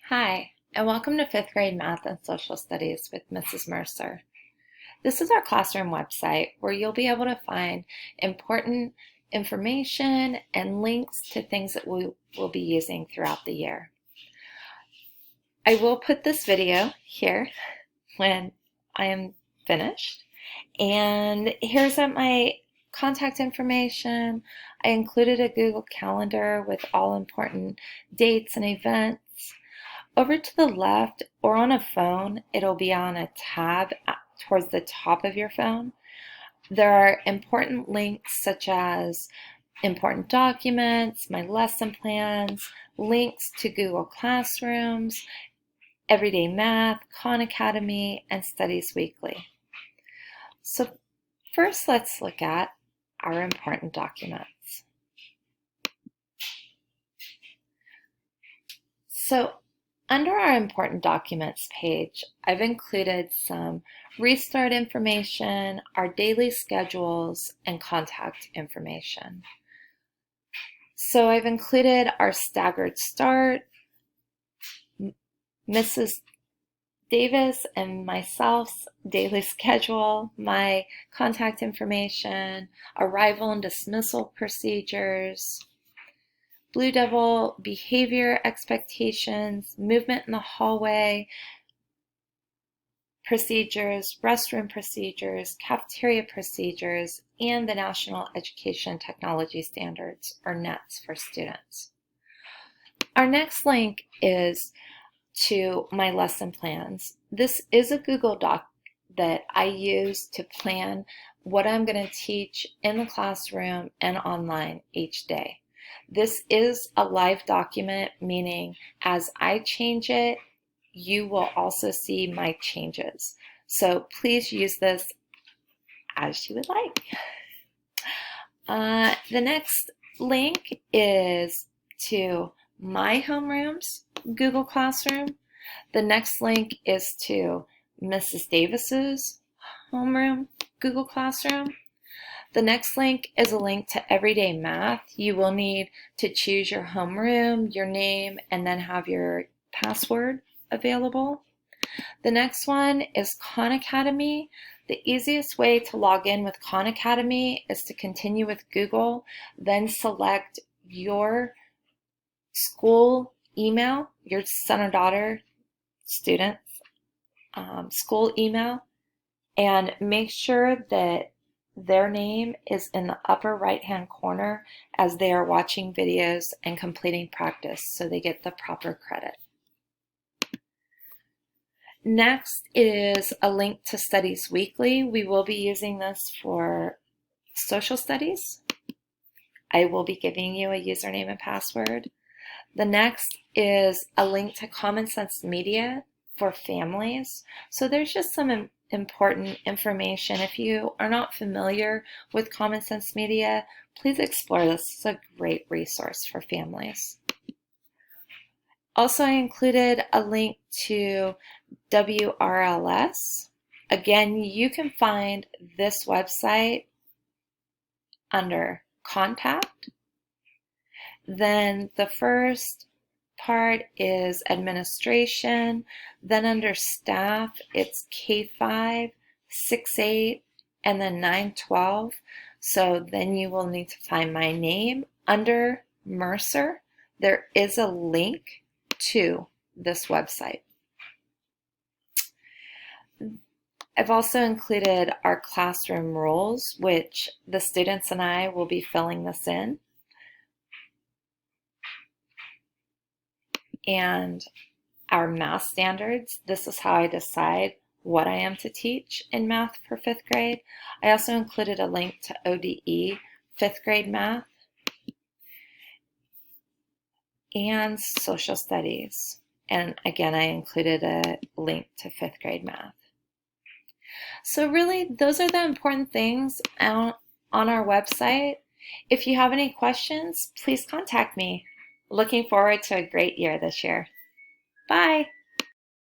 Hi, and welcome to 5th grade Math and Social Studies with Mrs. Mercer. This is our classroom website where you'll be able to find important information and links to things that we will be using throughout the year. I will put this video here when I am finished. And here's my contact information. I included a Google Calendar with all important dates and events. Over to the left or on a phone, it'll be on a tab towards the top of your phone. There are important links such as important documents, my lesson plans, links to Google Classrooms, Everyday Math, Khan Academy, and Studies Weekly. So first, let's look at our important documents. So under our important documents page, I've included some restart information, our daily schedules, and contact information. So I've included our staggered start, Mrs. Davis and myself's daily schedule, my contact information, arrival and dismissal procedures, Blue Devil behavior expectations, movement in the hallway, procedures, restroom procedures, cafeteria procedures, and the National Education Technology Standards, or NETS, for students. Our next link is to my lesson plans. This is a Google Doc that I use to plan what I'm going to teach in the classroom and online each day. This is a live document, meaning as I change it, you will also see my changes. So please use this as you would like. The next link is to my homeroom's Google Classroom. The next link is to Mrs. Davis's homeroom Google Classroom. The next link is a link to Everyday Math. You will need to choose your homeroom, your name, and then have your password available. The next one is Khan Academy. The easiest way to log in with Khan Academy is to continue with Google, then select your school email, your son or daughter student's school email, and make sure that their name is in the upper right-hand corner as they are watching videos and completing practice so they get the proper credit. Next is a link to Studies Weekly. We will be using this for social studies. I will be giving you a username and password. The next is a link to Common Sense Media for families. So there's just some important information. If you are not familiar with Common Sense Media, please explore this. It's a great resource for families. Also, I included a link to WRLS. Again, you can find this website under Contact. Then the first part is administration. Then under staff, it's K5, 6-8, and then 9-12. So then you will need to find my name. Under Mercer, there is a link to this website. I've also included our classroom rules, which the students and I will be filling this in. And our math standards. This is how I decide what I am to teach in math for 5th grade. I also included a link to ODE 5th grade math and social studies. And again, I included a link to 5th grade math. So really, those are the important things on our website. If you have any questions, please contact me. Looking forward to a great year this year. Bye.